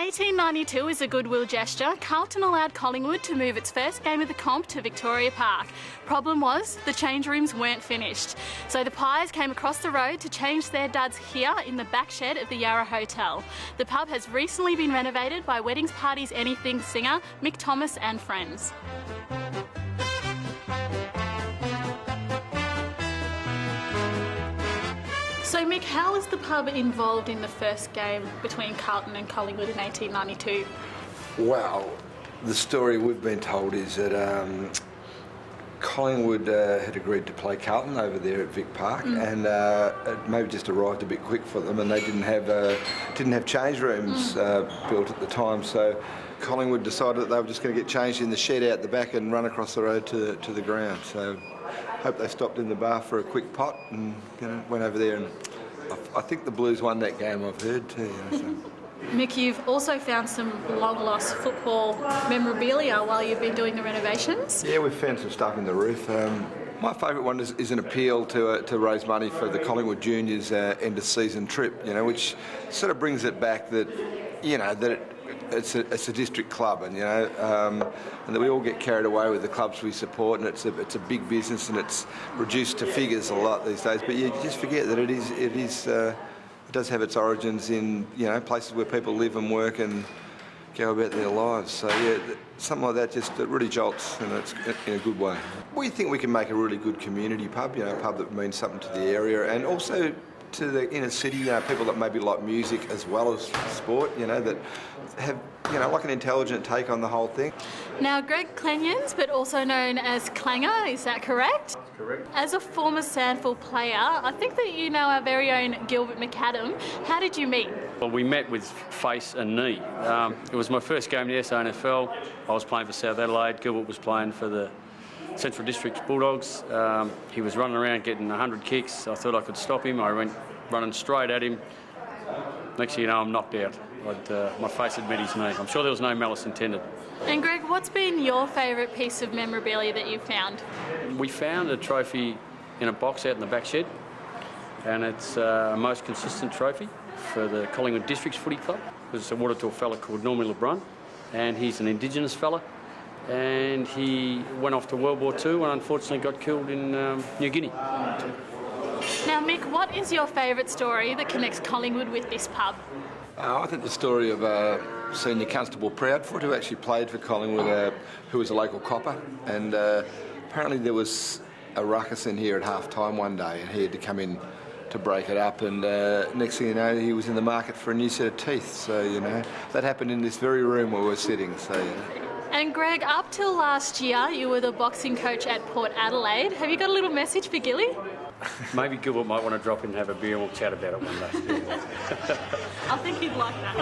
1892 is a goodwill gesture. Carlton allowed Collingwood to move its first game of the comp to Victoria Park. Problem was, the Changerooms weren't finished. So the Pies came across the road to change their duds here in the back shed of the Yarra Hotel. The pub has recently been renovated by Weddings Parties Anything singer Mick Thomas and friends. So Mick, how was the pub involved in the first game between Carlton and Collingwood in 1892? Well, the story we've been told is that Collingwood had agreed to play Carlton over there at Vic Park, and it maybe just arrived a bit quick for them, and they didn't have change rooms built at the time. So Collingwood decided that they were just going to get changed in the shed out the back and run across the road to the ground. So hope they stopped in the bar for a quick pot and went over there, and I think the Blues won that game, I've heard too. So. Mick, you've also found some long-lost football memorabilia while you've been doing the renovations? Yeah, we've found some stuff in the roof. My favourite one is an appeal to raise money for the Collingwood Juniors end-of-season trip, which sort of brings it back that, it's a district club, and and that we all get carried away with the clubs we support, and it's a big business, and it's reduced to figures a lot these days. But you just forget that it does have its origins in places where people live and work and go about their lives. So yeah, something like that it really jolts, and it's in a good way. We think we can make a really good community pub, a pub that means something to the area, and also to the inner city, people that maybe like music as well as sport, that have, like an intelligent take on the whole thing. Now, Greg Clenyons, but also known as Clanger, is that correct? That's correct. As a former Sandford player, I think that you know our very own Gilbert McAdam. How did you meet? Well, we met with face and knee. It was my first game in the SANFL. I was playing for South Adelaide. Gilbert was playing for the Central District Bulldogs. He was running around getting 100 kicks. I thought I could stop him. I went running straight at him. Next thing you know, I'm knocked out. My face had met his knee. I'm sure there was no malice intended. And Greg, what's been your favourite piece of memorabilia that you've found? We found a trophy in a box out in the back shed, and it's a most consistent trophy for the Collingwood Districts Footy Club. It was awarded to a fella called Normie LeBrun, and he's an Indigenous fella, and he went off to World War II and unfortunately got killed in New Guinea. Now, Mick, what is your favourite story that connects Collingwood with this pub? I think the story of Senior Constable Proudfoot, who actually played for Collingwood, who was a local copper, and apparently there was a ruckus in here at half-time one day, and he had to come in to break it up, and next thing you know, he was in the market for a new set of teeth. So, that happened in this very room where we're sitting. So, And Greg, up till last year, you were the boxing coach at Port Adelaide. Have you got a little message for Gilly? Maybe Gilbert might want to drop in and have a beer and we'll chat about it one day. I think he'd like that.